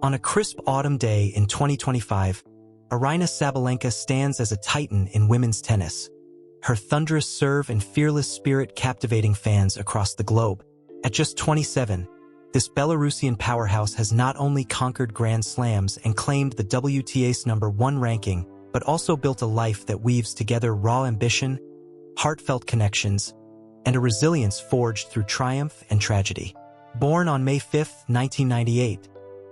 On a crisp autumn day in 2025, Aryna Sabalenka stands as a titan in women's tennis, her thunderous serve and fearless spirit captivating fans across the globe. At just 27, this Belarusian powerhouse has not only conquered Grand Slams and claimed the WTA's #1 ranking, but also built a life that weaves together raw ambition, heartfelt connections, and a resilience forged through triumph and tragedy. Born on May 5, 1998,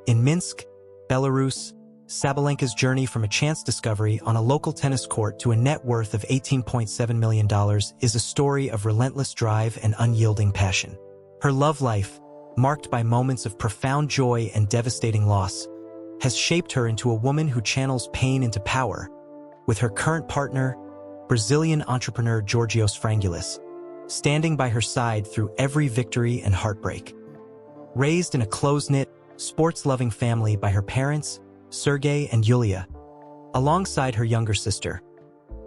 in Minsk, Belarus, Sabalenka's journey from a chance discovery on a local tennis court to a net worth of $18.7 million is a story of relentless drive and unyielding passion. Her love life, marked by moments of profound joy and devastating loss, has shaped her into a woman who channels pain into power, with her current partner, Brazilian entrepreneur Georgios Frangulis, standing by her side through every victory and heartbreak. Raised in a close-knit, sports-loving family by her parents, Sergey and Yulia, alongside her younger sister,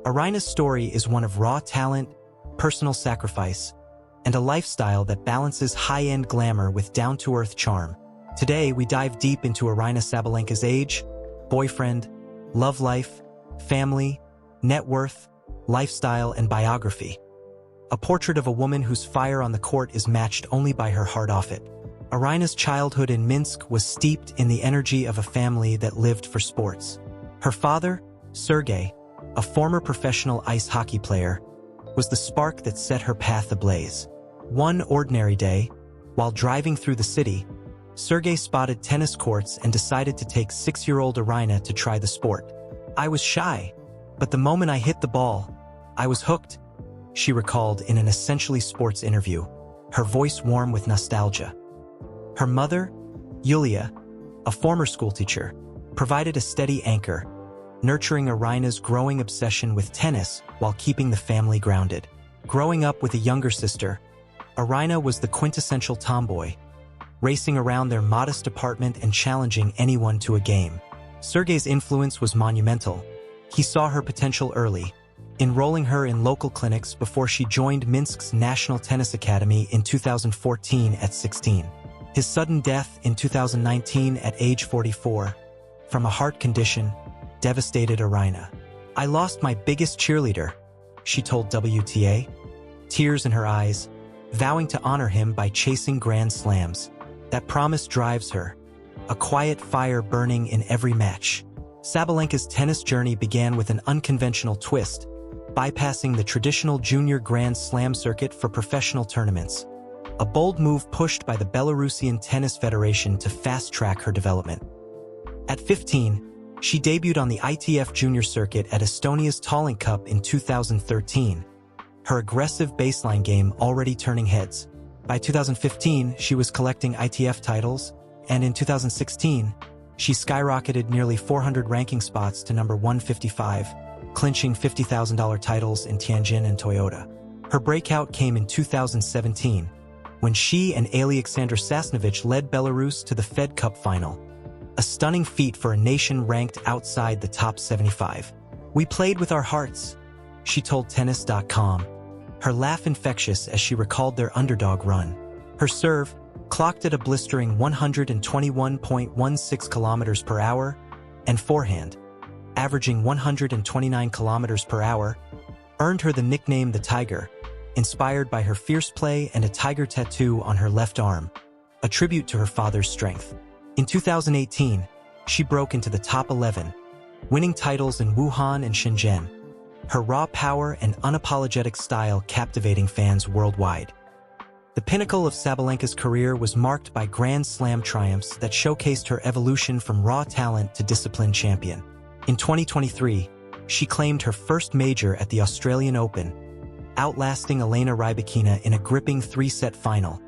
Aryna's story is one of raw talent, personal sacrifice, and a lifestyle that balances high-end glamour with down-to-earth charm. Today, we dive deep into Aryna Sabalenka's age, boyfriend, love life, family, net worth, lifestyle, and biography. A portrait of a woman whose fire on the court is matched only by her heart off it. Aryna's childhood in Minsk was steeped in the energy of a family that lived for sports. Her father, Sergey, a former professional ice hockey player, was the spark that set her path ablaze. One ordinary day, while driving through the city, Sergey spotted tennis courts and decided to take 6-year-old Aryna to try the sport. "I was shy, but the moment I hit the ball, I was hooked," she recalled in an Essentially Sports interview, her voice warm with nostalgia. Her mother, Yulia, a former schoolteacher, provided a steady anchor, nurturing Aryna's growing obsession with tennis while keeping the family grounded. Growing up with a younger sister, Aryna was the quintessential tomboy, racing around their modest apartment and challenging anyone to a game. Sergey's influence was monumental. He saw her potential early, enrolling her in local clinics before she joined Minsk's National Tennis Academy in 2014 at 16. His sudden death in 2019 at age 44, from a heart condition, devastated Aryna. "I lost my biggest cheerleader," she told WTA, tears in her eyes, vowing to honor him by chasing Grand Slams. That promise drives her, a quiet fire burning in every match. Sabalenka's tennis journey began with an unconventional twist, bypassing the traditional junior Grand Slam circuit for professional tournaments. A bold move pushed by the Belarusian Tennis Federation to fast-track her development. At 15, she debuted on the ITF Junior Circuit at Estonia's Tallink Cup in 2013, her aggressive baseline game already turning heads. By 2015, she was collecting ITF titles, and in 2016, she skyrocketed nearly 400 ranking spots to number 155, clinching $50,000 titles in Tianjin and Toyota. Her breakout came in 2017, when she and Alexander Sasnovich led Belarus to the Fed Cup final, a stunning feat for a nation ranked outside the top 75. "We played with our hearts," she told Tennis.com, her laugh infectious as she recalled their underdog run. Her serve, clocked at a blistering 121.16 kilometers per hour, and forehand, averaging 129 kilometers per hour, earned her the nickname the Tiger, inspired by her fierce play and a tiger tattoo on her left arm, a tribute to her father's strength. In 2018, she broke into the top 11, winning titles in Wuhan and Shenzhen, her raw power and unapologetic style captivating fans worldwide. The pinnacle of Sabalenka's career was marked by Grand Slam triumphs that showcased her evolution from raw talent to disciplined champion. In 2023, she claimed her first major at the Australian Open, outlasting Elena Rybakina in a gripping 3-set final,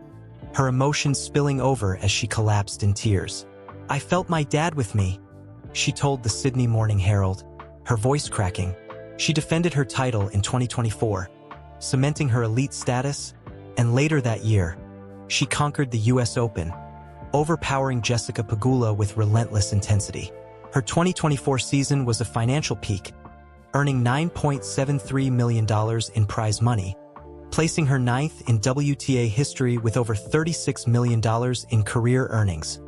her emotions spilling over as she collapsed in tears. "I felt my dad with me," she told the Sydney Morning Herald, her voice cracking. She defended her title in 2024, cementing her elite status, and later that year, she conquered the US Open, overpowering Jessica Pegula with relentless intensity. Her 2024 season was a financial peak, earning $9.73 million in prize money, placing her 9th in WTA history with over $36 million in career earnings.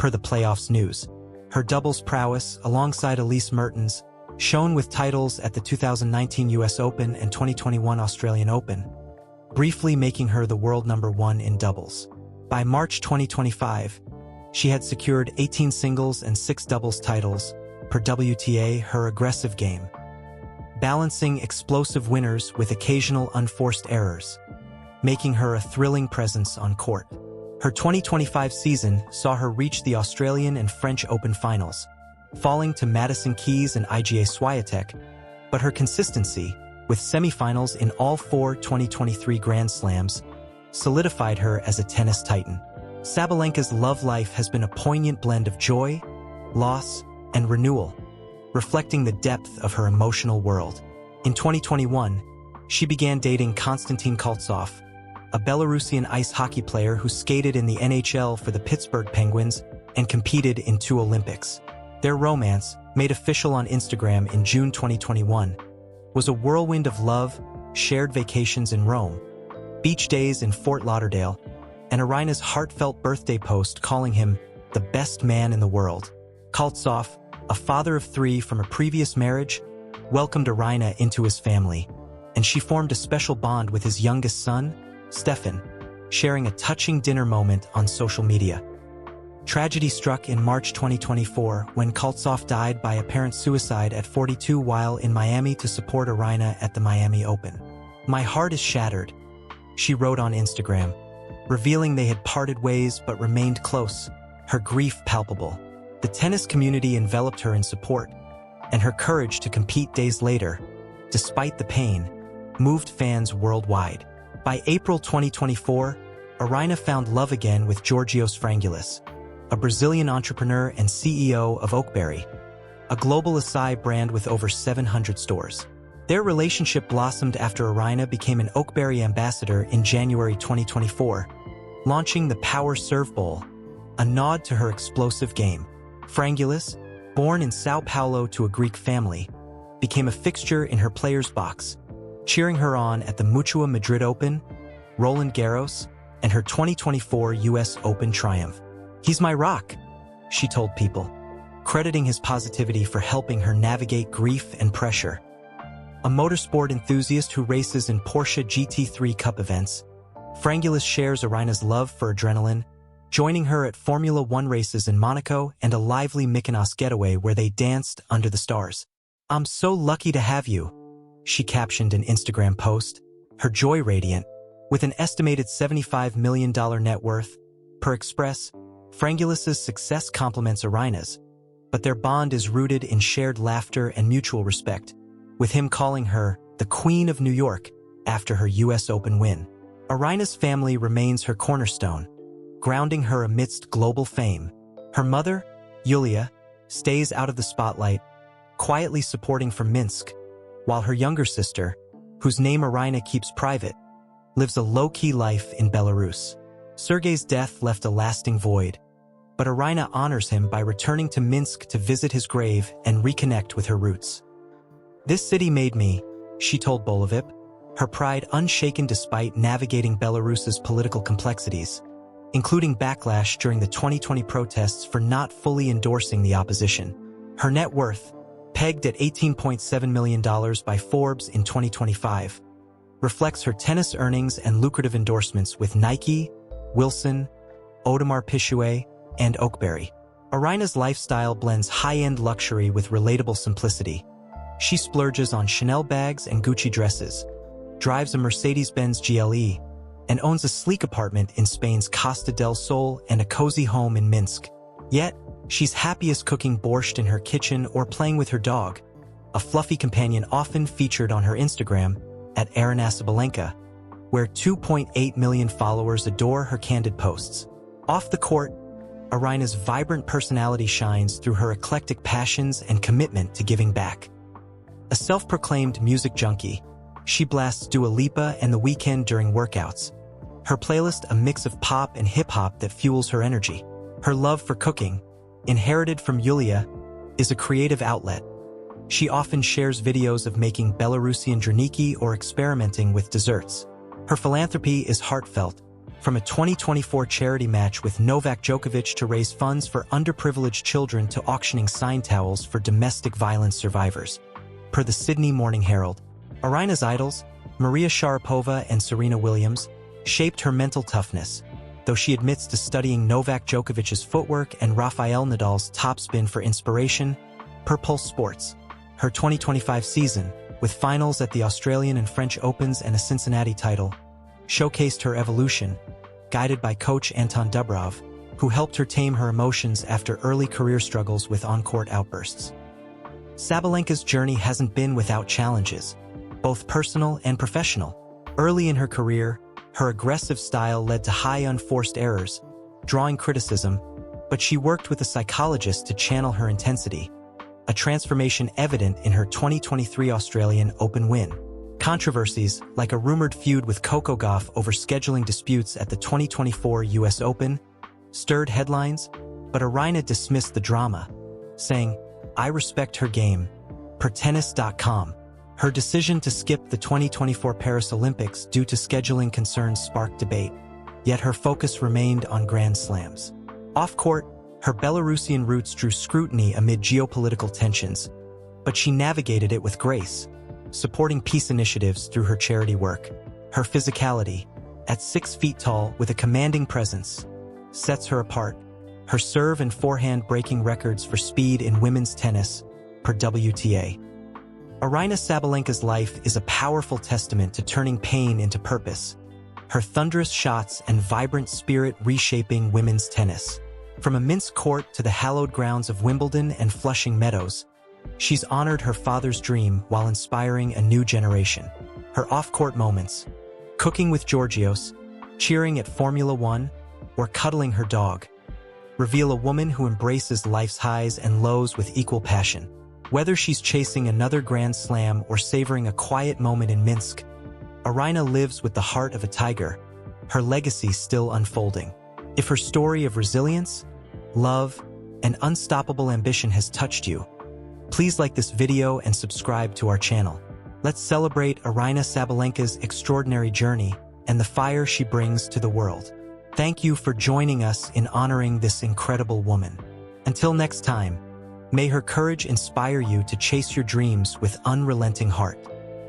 per the playoffs news. Her doubles prowess, alongside Elise Mertens, shone with titles at the 2019 US Open and 2021 Australian Open, briefly making her the world #1 in doubles. By March 2025, she had secured 18 singles and 6 doubles titles per WTA, her aggressive game, balancing explosive winners with occasional unforced errors, making her a thrilling presence on court. Her 2025 season saw her reach the Australian and French Open finals, falling to Madison Keys and Iga Swiatek, but her consistency, with semifinals in all 4 2023 Grand Slams, solidified her as a tennis titan. Sabalenka's love life has been a poignant blend of joy, loss, and renewal, reflecting the depth of her emotional world. In 2021, she began dating Konstantin Koltsov, a Belarusian ice hockey player who skated in the NHL for the Pittsburgh Penguins and competed in 2 Olympics. Their romance, made official on Instagram in June 2021, was a whirlwind of love, shared vacations in Rome, beach days in Fort Lauderdale, and Aryna's heartfelt birthday post calling him the best man in the world. Koltsov, a father of 3 from a previous marriage, welcomed Aryna into his family, and she formed a special bond with his youngest son, Stefan, sharing a touching dinner moment on social media. Tragedy struck in March 2024 when Koltsov died by apparent suicide at 42 while in Miami to support Aryna at the Miami Open. "My heart is shattered," she wrote on Instagram, revealing they had parted ways but remained close, her grief palpable. The tennis community enveloped her in support, and her courage to compete days later, despite the pain, moved fans worldwide. By April 2024, Aryna found love again with Georgios Frangoulis, a Brazilian entrepreneur and CEO of Oakberry, a global acai brand with over 700 stores. Their relationship blossomed after Aryna became an Oakberry ambassador in January 2024, launching the Power Serve Bowl, a nod to her explosive game. Frangoulis, born in Sao Paulo to a Greek family, became a fixture in her player's box, cheering her on at the Mutua Madrid Open, Roland Garros, and her 2024 US Open triumph. "He's my rock," she told people, crediting his positivity for helping her navigate grief and pressure. A motorsport enthusiast who races in Porsche GT3 Cup events, Frangoulis shares Aryna's love for adrenaline, joining her at Formula One races in Monaco and a lively Mykonos getaway where they danced under the stars. "I'm so lucky to have you," she captioned an Instagram post, her joy radiant. With an estimated $75 million net worth, per Express, Frangoulis' success complements Aryna's, but their bond is rooted in shared laughter and mutual respect, with him calling her the Queen of New York after her US Open win. Aryna's family remains her cornerstone, grounding her amidst global fame. Her mother, Yulia, stays out of the spotlight, quietly supporting from Minsk, while her younger sister, whose name Aryna keeps private, lives a low-key life in Belarus. Sergei's death left a lasting void, but Aryna honors him by returning to Minsk to visit his grave and reconnect with her roots. "This city made me," she told Bolovip, her pride unshaken despite navigating Belarus's political complexities, including backlash during the 2020 protests for not fully endorsing the opposition. Her net worth, pegged at $18.7 million by Forbes in 2025, reflects her tennis earnings and lucrative endorsements with Nike, Wilson, Audemars Piguet, and Oakberry. Aryna's lifestyle blends high-end luxury with relatable simplicity. She splurges on Chanel bags and Gucci dresses, drives a Mercedes-Benz GLE, and owns a sleek apartment in Spain's Costa del Sol and a cozy home in Minsk. Yet, she's happiest cooking borscht in her kitchen or playing with her dog, a fluffy companion often featured on her Instagram at Aryna Sabalenka, where 2.8 million followers adore her candid posts. Off the court, Aryna's vibrant personality shines through her eclectic passions and commitment to giving back. A self-proclaimed music junkie, she blasts Dua Lipa and The Weeknd during workouts, her playlist a mix of pop and hip-hop that fuels her energy. Her love for cooking, inherited from Yulia, is a creative outlet. She often shares videos of making Belarusian draniki or experimenting with desserts. Her philanthropy is heartfelt, From a 2024 charity match with Novak Djokovic to raise funds for underprivileged children to auctioning sign towels for domestic violence survivors. Per the Sydney Morning Herald, Aryna's idols, Maria Sharapova and Serena Williams, shaped her mental toughness, though she admits to studying Novak Djokovic's footwork and Rafael Nadal's topspin for inspiration. Per Pulse Sports, her 2025 season, with finals at the Australian and French Opens and a Cincinnati title, showcased her evolution, guided by coach Anton Dubrov, who helped her tame her emotions after early career struggles with on-court outbursts. Sabalenka's journey hasn't been without challenges, both personal and professional. Early in her career, her aggressive style led to high unforced errors, drawing criticism, but she worked with a psychologist to channel her intensity, a transformation evident in her 2023 Australian Open win. Controversies, like a rumored feud with Coco Gauff over scheduling disputes at the 2024 US Open, stirred headlines, but Aryna dismissed the drama, saying, "I respect her game." Per tennis.com, her decision to skip the 2024 Paris Olympics due to scheduling concerns sparked debate, yet her focus remained on Grand Slams. Off-court, her Belarusian roots drew scrutiny amid geopolitical tensions, but she navigated it with grace, supporting peace initiatives through her charity work. Her physicality, at 6 feet tall with a commanding presence, sets her apart, her serve and forehand breaking records for speed in women's tennis, per WTA. Aryna Sabalenka's life is a powerful testament to turning pain into purpose, her thunderous shots and vibrant spirit reshaping women's tennis. From a Minsk court to the hallowed grounds of Wimbledon and Flushing Meadows, she's honored her father's dream while inspiring a new generation. Her off-court moments, cooking with Georgios, cheering at Formula One, or cuddling her dog, reveal a woman who embraces life's highs and lows with equal passion. Whether she's chasing another Grand Slam or savoring a quiet moment in Minsk, Aryna lives with the heart of a tiger, her legacy still unfolding. If her story of resilience, love, and unstoppable ambition has touched you, please like this video and subscribe to our channel. Let's celebrate Aryna Sabalenka's extraordinary journey and the fire she brings to the world. Thank you for joining us in honoring this incredible woman. Until next time, may her courage inspire you to chase your dreams with unrelenting heart.